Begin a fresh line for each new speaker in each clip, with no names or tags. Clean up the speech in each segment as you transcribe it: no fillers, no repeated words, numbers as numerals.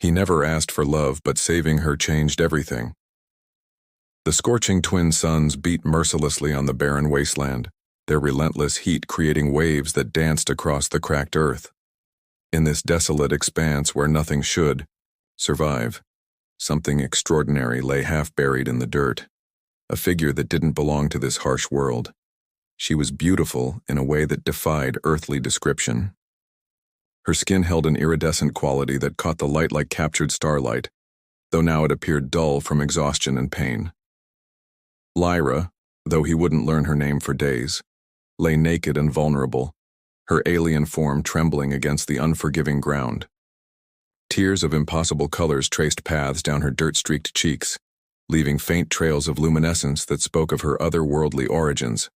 He never asked for love, but saving her changed everything. The scorching twin suns beat mercilessly on the barren wasteland, their relentless heat creating waves that danced across the cracked earth. In this desolate expanse where nothing should survive, something extraordinary lay half-buried in the dirt, a figure that didn't belong to this harsh world. She was beautiful in a way that defied earthly description. Her skin held an iridescent quality that caught the light like captured starlight, though now it appeared dull from exhaustion and pain. Lyra, though he wouldn't learn her name for days, lay naked and vulnerable, her alien form trembling against the unforgiving ground. Tears of impossible colors traced paths down her dirt-streaked cheeks, leaving faint trails of luminescence that spoke of her otherworldly origins.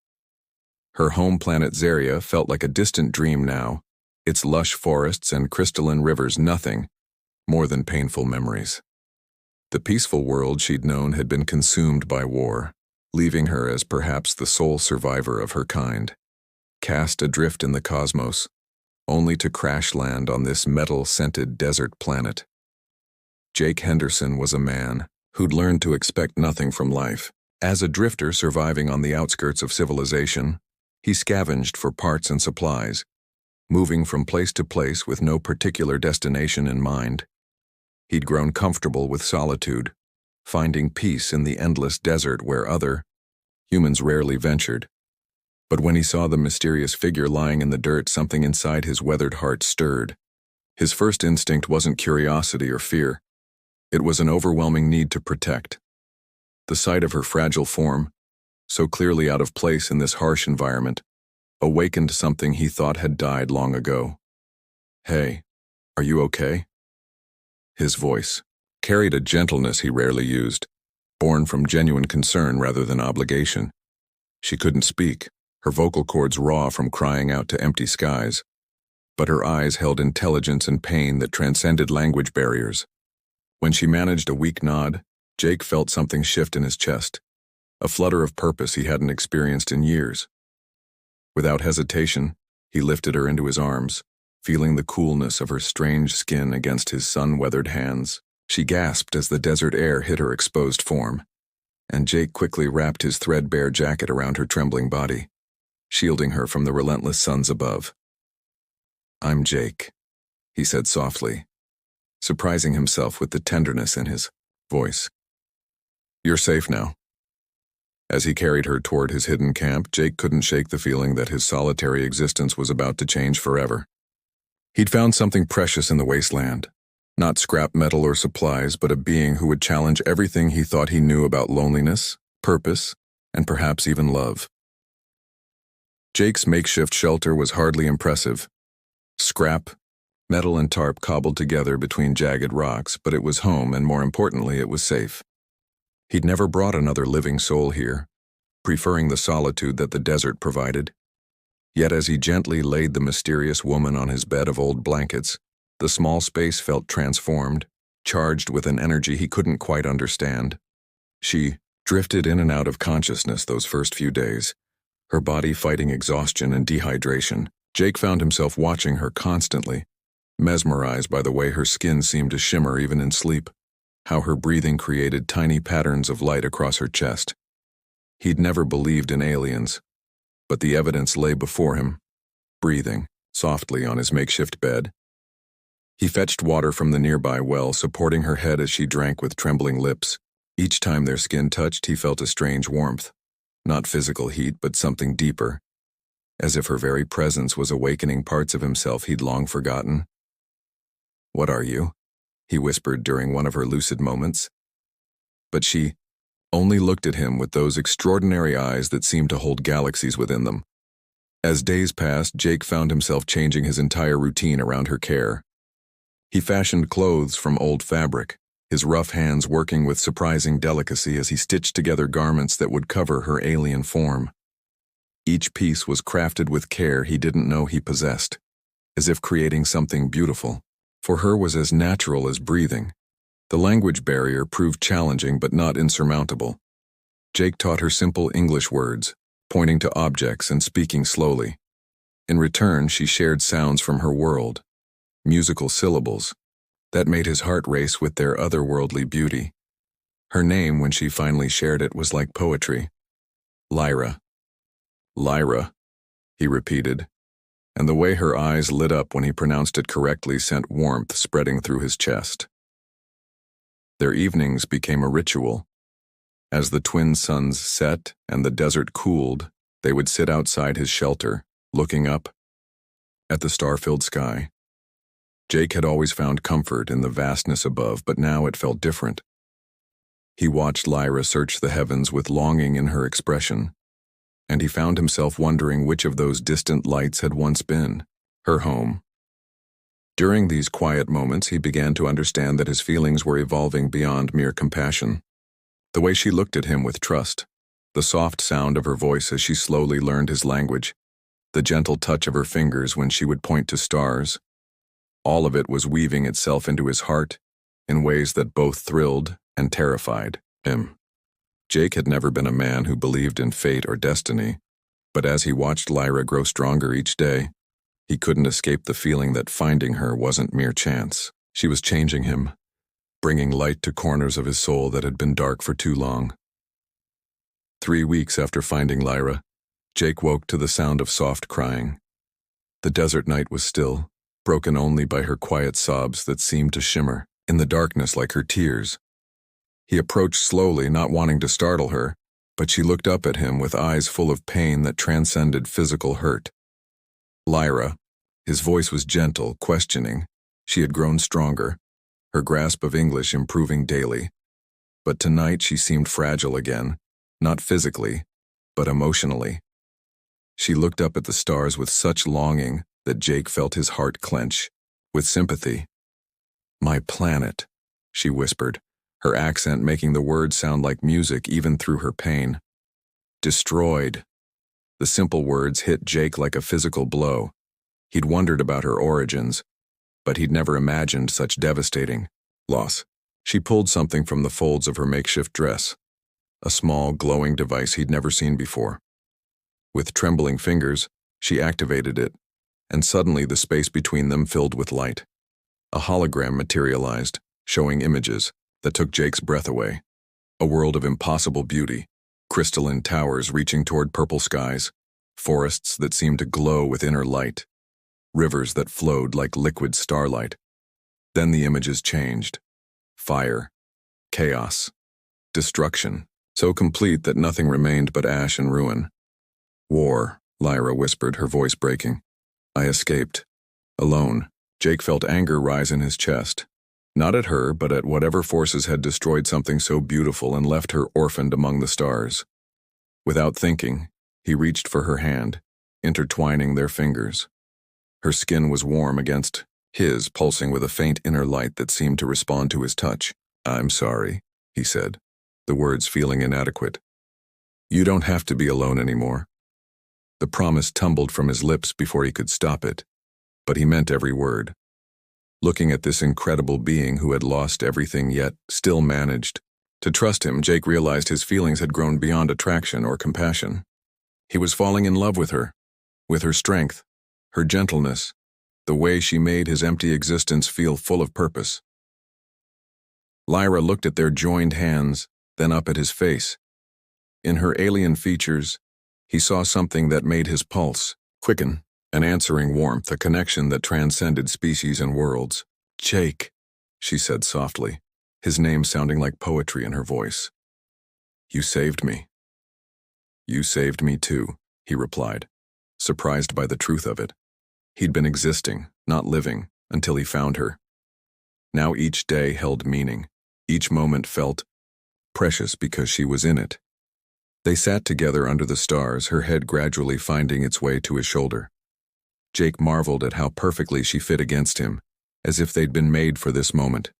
Her home planet Zaria felt like a distant dream now, its lush forests and crystalline rivers nothing more than painful memories. The peaceful world she'd known had been consumed by war, leaving her as perhaps the sole survivor of her kind, cast adrift in the cosmos, only to crash land on this metal-scented desert planet. Jake Henderson was a man who'd learned to expect nothing from life. As a drifter surviving on the outskirts of civilization, he scavenged for parts and supplies, moving from place to place with no particular destination in mind. He'd grown comfortable with solitude, finding peace in the endless desert where other humans rarely ventured. But when he saw the mysterious figure lying in the dirt, something inside his weathered heart stirred. His first instinct wasn't curiosity or fear. It was an overwhelming need to protect. The sight of her fragile form, so clearly out of place in this harsh environment, awakened something he thought had died long ago. "Hey, are you okay?" His voice carried a gentleness he rarely used, born from genuine concern rather than obligation. She couldn't speak, her vocal cords raw from crying out to empty skies, but her eyes held intelligence and pain that transcended language barriers. When she managed a weak nod, Jake felt something shift in his chest, a flutter of purpose he hadn't experienced in years. Without hesitation, he lifted her into his arms, feeling the coolness of her strange skin against his sun-weathered hands. She gasped as the desert air hit her exposed form, and Jake quickly wrapped his threadbare jacket around her trembling body, shielding her from the relentless suns above. "I'm Jake," he said softly, surprising himself with the tenderness in his voice. "You're safe now." As he carried her toward his hidden camp, Jake couldn't shake the feeling that his solitary existence was about to change forever. He'd found something precious in the wasteland, not scrap metal or supplies, but a being who would challenge everything he thought he knew about loneliness, purpose, and perhaps even love. Jake's makeshift shelter was hardly impressive. Scrap, metal and tarp cobbled together between jagged rocks, but it was home, and more importantly, it was safe. He'd never brought another living soul here, preferring the solitude that the desert provided. Yet as he gently laid the mysterious woman on his bed of old blankets, the small space felt transformed, charged with an energy he couldn't quite understand. She drifted in and out of consciousness those first few days, her body fighting exhaustion and dehydration. Jake found himself watching her constantly, mesmerized by the way her skin seemed to shimmer even in sleep, how her breathing created tiny patterns of light across her chest. He'd never believed in aliens, but the evidence lay before him, breathing softly on his makeshift bed. He fetched water from the nearby well, supporting her head as she drank with trembling lips. Each time their skin touched, he felt a strange warmth, not physical heat, but something deeper, as if her very presence was awakening parts of himself he'd long forgotten. "What are you?" he whispered during one of her lucid moments. But she only looked at him with those extraordinary eyes that seemed to hold galaxies within them. As days passed, Jake found himself changing his entire routine around her care. He fashioned clothes from old fabric, his rough hands working with surprising delicacy as he stitched together garments that would cover her alien form. Each piece was crafted with care he didn't know he possessed, as if creating something beautiful. For her was as natural as breathing. The language barrier proved challenging but not insurmountable. Jake taught her simple English words, pointing to objects and speaking slowly. In return, she shared sounds from her world, musical syllables, that made his heart race with their otherworldly beauty. Her name, when she finally shared it, was like poetry. Lyra. Lyra, he repeated, and the way her eyes lit up when he pronounced it correctly sent warmth spreading through his chest. Their evenings became a ritual. As the twin suns set and the desert cooled, they would sit outside his shelter, looking up at the star-filled sky. Jake had always found comfort in the vastness above, but now it felt different. He watched Lyra search the heavens with longing in her expression, and he found himself wondering which of those distant lights had once been her home. During these quiet moments, he began to understand that his feelings were evolving beyond mere compassion. The way she looked at him with trust, the soft sound of her voice as she slowly learned his language, the gentle touch of her fingers when she would point to stars, all of it was weaving itself into his heart in ways that both thrilled and terrified him. Jake had never been a man who believed in fate or destiny, but as he watched Lyra grow stronger each day, he couldn't escape the feeling that finding her wasn't mere chance. She was changing him, bringing light to corners of his soul that had been dark for too long. 3 weeks after finding Lyra, Jake woke to the sound of soft crying. The desert night was still, broken only by her quiet sobs that seemed to shimmer in the darkness like her tears. He approached slowly, not wanting to startle her, but she looked up at him with eyes full of pain that transcended physical hurt. Lyra, his voice was gentle, questioning. She had grown stronger, her grasp of English improving daily. But tonight she seemed fragile again, not physically, but emotionally. She looked up at the stars with such longing that Jake felt his heart clench, with sympathy. "My planet," she whispered, her accent making the words sound like music even through her pain. "Destroyed." The simple words hit Jake like a physical blow. He'd wondered about her origins, but he'd never imagined such devastating loss. She pulled something from the folds of her makeshift dress, a small, glowing device he'd never seen before. With trembling fingers, she activated it, and suddenly the space between them filled with light. A hologram materialized, showing images that took Jake's breath away. A world of impossible beauty, crystalline towers reaching toward purple skies, forests that seemed to glow with inner light, rivers that flowed like liquid starlight. Then the images changed. Fire, chaos, destruction, so complete that nothing remained but ash and ruin. "War," Lyra whispered, her voice breaking. "I escaped. Alone." Jake felt anger rise in his chest. Not at her, but at whatever forces had destroyed something so beautiful and left her orphaned among the stars. Without thinking, he reached for her hand, intertwining their fingers. Her skin was warm against his, pulsing with a faint inner light that seemed to respond to his touch. "I'm sorry," he said, the words feeling inadequate. "You don't have to be alone anymore." The promise tumbled from his lips before he could stop it, but he meant every word. Looking at this incredible being who had lost everything yet still managed to trust him, Jake realized his feelings had grown beyond attraction or compassion. He was falling in love with her strength, her gentleness, the way she made his empty existence feel full of purpose. Lyra looked at their joined hands, then up at his face. In her alien features, he saw something that made his pulse quicken, an answering warmth, a connection that transcended species and worlds. "Jake," she said softly, his name sounding like poetry in her voice. "You saved me." "You saved me too," he replied, surprised by the truth of it. He'd been existing, not living, until he found her. Now each day held meaning. Each moment felt precious because she was in it. They sat together under the stars, her head gradually finding its way to his shoulder. Jake marveled at how perfectly she fit against him, as if they'd been made for this moment.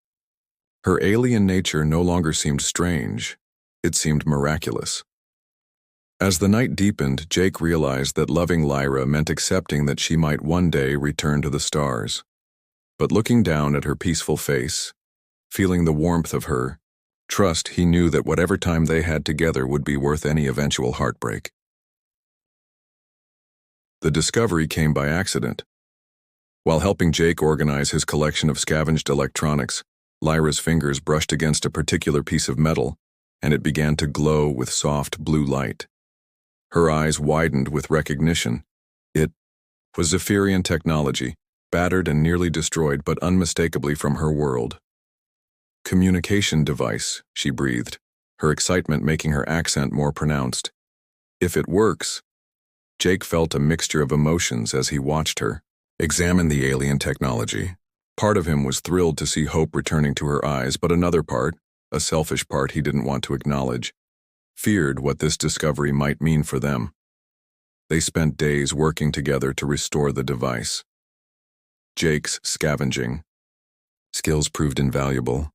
Her alien nature no longer seemed strange, it seemed miraculous. As the night deepened, Jake realized that loving Lyra meant accepting that she might one day return to the stars. But looking down at her peaceful face, feeling the warmth of her trust, he knew that whatever time they had together would be worth any eventual heartbreak. The discovery came by accident. While helping Jake organize his collection of scavenged electronics, Lyra's fingers brushed against a particular piece of metal, and it began to glow with soft blue light. Her eyes widened with recognition. It was Zephyrian technology, battered and nearly destroyed but unmistakably from her world. "Communication device," she breathed, her excitement making her accent more pronounced. "If it works." Jake felt a mixture of emotions as he watched her examine the alien technology. Part of him was thrilled to see hope returning to her eyes, but another part, a selfish part he didn't want to acknowledge, feared what this discovery might mean for them. They spent days working together to restore the device. Jake's scavenging skills proved invaluable,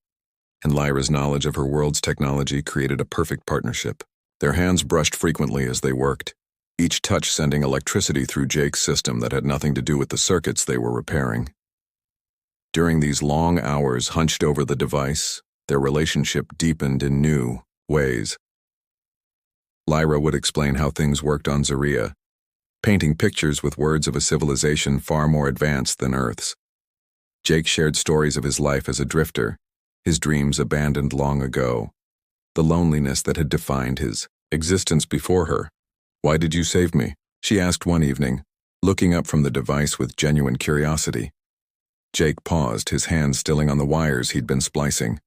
and Lyra's knowledge of her world's technology created a perfect partnership. Their hands brushed frequently as they worked, each touch sending electricity through Jake's system that had nothing to do with the circuits they were repairing. During these long hours hunched over the device, their relationship deepened in new ways. Lyra would explain how things worked on Zaria, painting pictures with words of a civilization far more advanced than Earth's. Jake shared stories of his life as a drifter, his dreams abandoned long ago, the loneliness that had defined his existence before her. "Why did you save me?" she asked one evening, looking up from the device with genuine curiosity. Jake paused, his hands stilling on the wires he'd been splicing.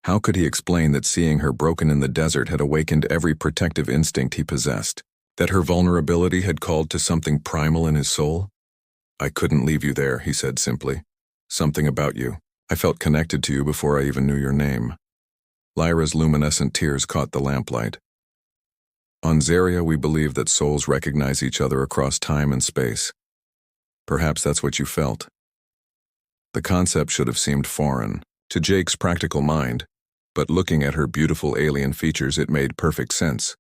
How could he explain that seeing her broken in the desert had awakened every protective instinct he possessed, that her vulnerability had called to something primal in his soul? "I couldn't leave you there," he said simply. "Something about you. I felt connected to you before I even knew your name." Lyra's luminescent tears caught the lamplight. "On Zaria, we believe that souls recognize each other across time and space. Perhaps that's what you felt." The concept should have seemed foreign to Jake's practical mind, but looking at her beautiful alien features, it made perfect sense.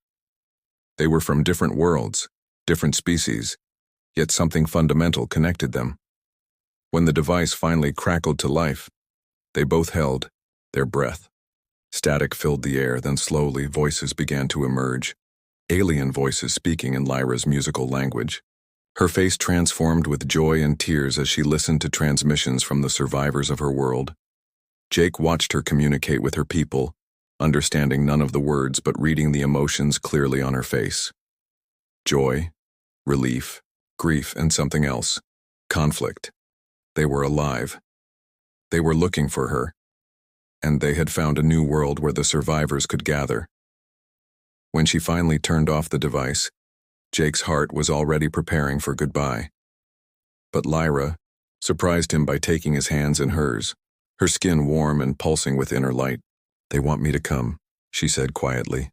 They were from different worlds, different species, yet something fundamental connected them. When the device finally crackled to life, they both held their breath. Static filled the air, then slowly voices began to emerge, alien voices speaking in Lyra's musical language. Her face transformed with joy and tears as she listened to transmissions from the survivors of her world. Jake watched her communicate with her people, understanding none of the words but reading the emotions clearly on her face. Joy, relief, grief, and something else. Conflict. They were alive. They were looking for her, and they had found a new world where the survivors could gather. When she finally turned off the device, Jake's heart was already preparing for goodbye. But Lyra surprised him by taking his hands in hers, her skin warm and pulsing with inner light. "They want me to come," she said quietly.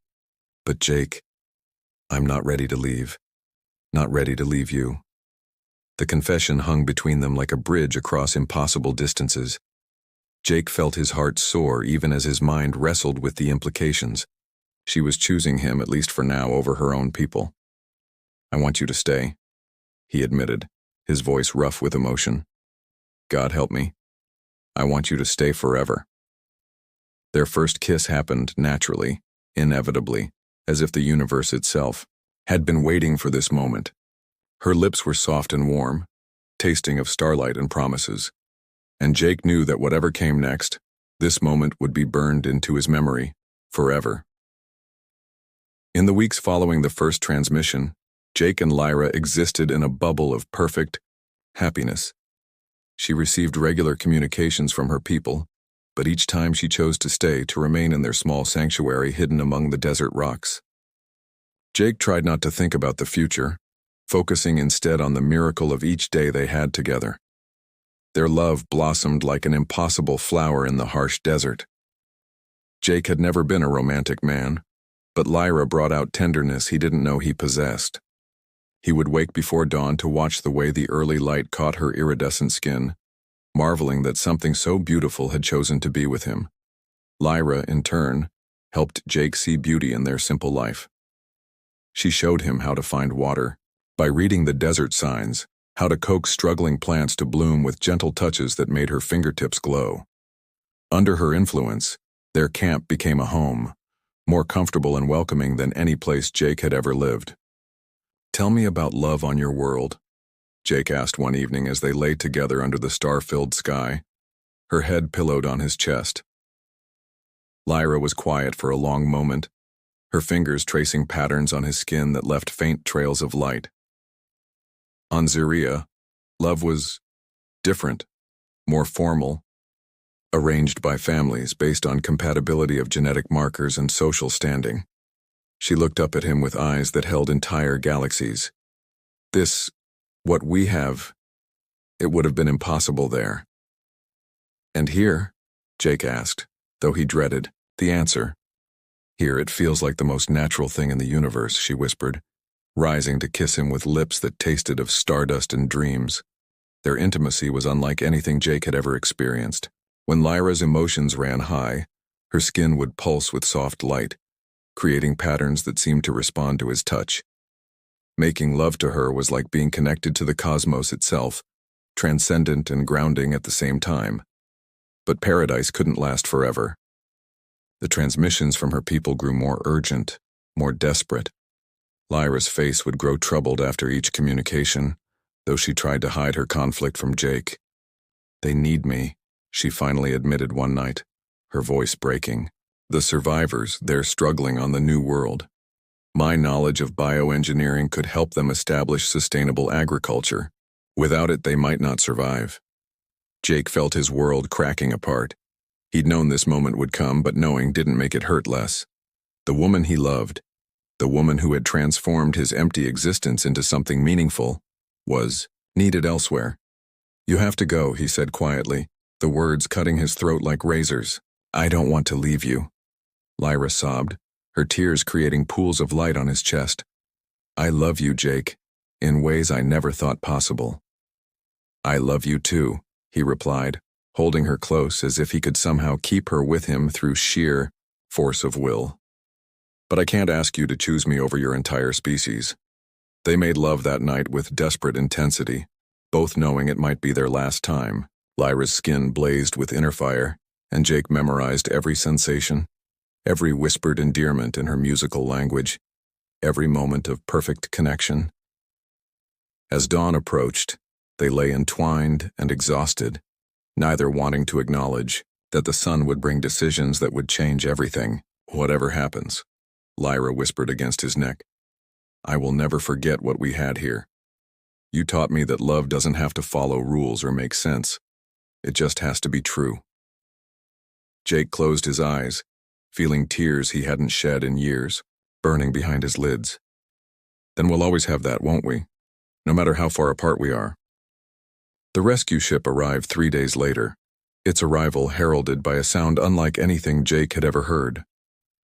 "But Jake, I'm not ready to leave. Not ready to leave you." The confession hung between them like a bridge across impossible distances. Jake felt his heart soar even as his mind wrestled with the implications. She was choosing him, at least for now, over her own people. "I want you to stay," he admitted, his voice rough with emotion. "God help me. I want you to stay forever." Their first kiss happened naturally, inevitably, as if the universe itself had been waiting for this moment. Her lips were soft and warm, tasting of starlight and promises, and Jake knew that whatever came next, this moment would be burned into his memory forever. In the weeks following the first transmission, Jake and Lyra existed in a bubble of perfect happiness. She received regular communications from her people, but each time she chose to stay, to remain in their small sanctuary hidden among the desert rocks. Jake tried not to think about the future, focusing instead on the miracle of each day they had together. Their love blossomed like an impossible flower in the harsh desert. Jake had never been a romantic man, but Lyra brought out tenderness he didn't know he possessed. He would wake before dawn to watch the way the early light caught her iridescent skin, marveling that something so beautiful had chosen to be with him. Lyra, in turn, helped Jake see beauty in their simple life. She showed him how to find water by reading the desert signs, how to coax struggling plants to bloom with gentle touches that made her fingertips glow. Under her influence, their camp became a home, more comfortable and welcoming than any place Jake had ever lived. "Tell me about love on your world," Jake asked one evening as they lay together under the star-filled sky, her head pillowed on his chest. Lyra was quiet for a long moment, her fingers tracing patterns on his skin that left faint trails of light. On Zeria, love was different, more formal, arranged by families based on compatibility of genetic markers and social standing. She looked up at him with eyes that held entire galaxies. What we have, it would have been impossible there. And here? Jake asked, though he dreaded the answer. Here it feels like the most natural thing in the universe, she whispered, rising to kiss him with lips that tasted of stardust and dreams. Their intimacy was unlike anything Jake had ever experienced. When Lyra's emotions ran high, her skin would pulse with soft light, creating patterns that seemed to respond to his touch. Making love to her was like being connected to the cosmos itself, transcendent and grounding at the same time. But paradise couldn't last forever. The transmissions from her people grew more urgent, more desperate. Lyra's face would grow troubled after each communication, though she tried to hide her conflict from Jake. "They need me," she finally admitted one night, her voice breaking. "The survivors, they're struggling on the new world. My knowledge of bioengineering could help them establish sustainable agriculture. Without it, they might not survive." Jake felt his world cracking apart. He'd known this moment would come, but knowing didn't make it hurt less. The woman he loved, the woman who had transformed his empty existence into something meaningful, was needed elsewhere. "You have to go," he said quietly, the words cutting his throat like razors. "I don't want to leave you." Lyra sobbed, her tears creating pools of light on his chest. "I love you, Jake, in ways I never thought possible." "I love you too," he replied, holding her close as if he could somehow keep her with him through sheer force of will. "But I can't ask you to choose me over your entire species." They made love that night with desperate intensity, both knowing it might be their last time. Lyra's skin blazed with inner fire, and Jake memorized every sensation, every whispered endearment in her musical language, every moment of perfect connection. As dawn approached, they lay entwined and exhausted, neither wanting to acknowledge that the sun would bring decisions that would change everything. "Whatever happens," Lyra whispered against his neck, "I will never forget what we had here. You taught me that love doesn't have to follow rules or make sense. It just has to be true." Jake closed his eyes, feeling tears he hadn't shed in years, burning behind his lids. "Then we'll always have that, won't we? No matter how far apart we are." The rescue ship arrived 3 days later, its arrival heralded by a sound unlike anything Jake had ever heard,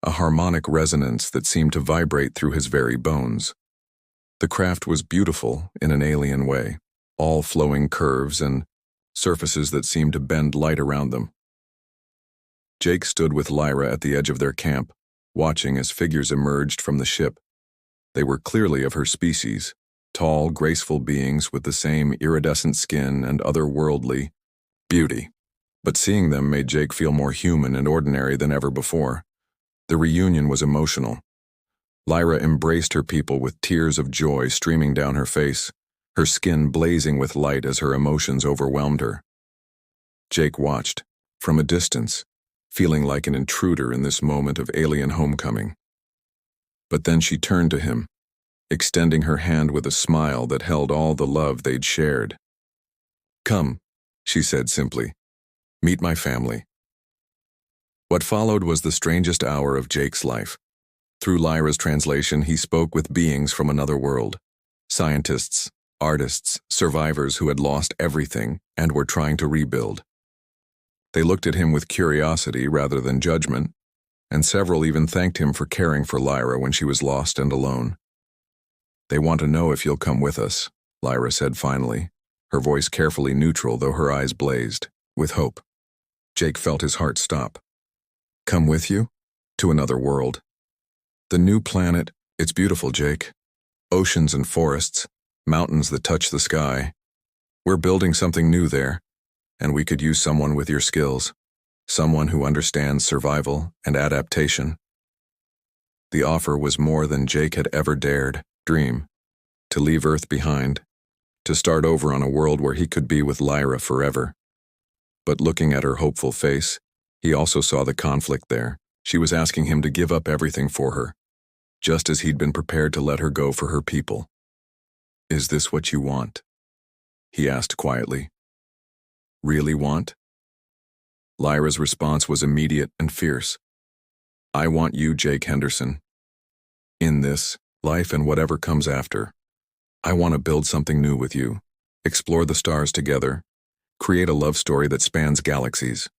a harmonic resonance that seemed to vibrate through his very bones. The craft was beautiful in an alien way, all flowing curves and surfaces that seemed to bend light around them. Jake stood with Lyra at the edge of their camp, watching as figures emerged from the ship. They were clearly of her species, tall, graceful beings with the same iridescent skin and otherworldly beauty. But seeing them made Jake feel more human and ordinary than ever before. The reunion was emotional. Lyra embraced her people with tears of joy streaming down her face, her skin blazing with light as her emotions overwhelmed her. Jake watched, from a distance, feeling like an intruder in this moment of alien homecoming. But then she turned to him, extending her hand with a smile that held all the love they'd shared. "Come," she said simply. "Meet my family." What followed was the strangest hour of Jake's life. Through Lyra's translation, he spoke with beings from another world. Scientists, artists, survivors who had lost everything and were trying to rebuild. They looked at him with curiosity rather than judgment, and several even thanked him for caring for Lyra when she was lost and alone. "They want to know if you'll come with us," Lyra said finally, her voice carefully neutral though her eyes blazed with hope. Jake felt his heart stop. "Come with you? To another world?" "The new planet, it's beautiful, Jake. Oceans and forests, mountains that touch the sky. We're building something new there, and we could use someone with your skills, someone who understands survival and adaptation." The offer was more than Jake had ever dared dream. To leave Earth behind, to start over on a world where he could be with Lyra forever. But looking at her hopeful face, he also saw the conflict there. She was asking him to give up everything for her, just as he'd been prepared to let her go for her people. "Is this what you want?" he asked quietly. "Really want?" Lyra's response was immediate and fierce. "I want you, Jake Henderson. In this life and whatever comes after. I want to build something new with you, explore the stars together, create a love story that spans galaxies.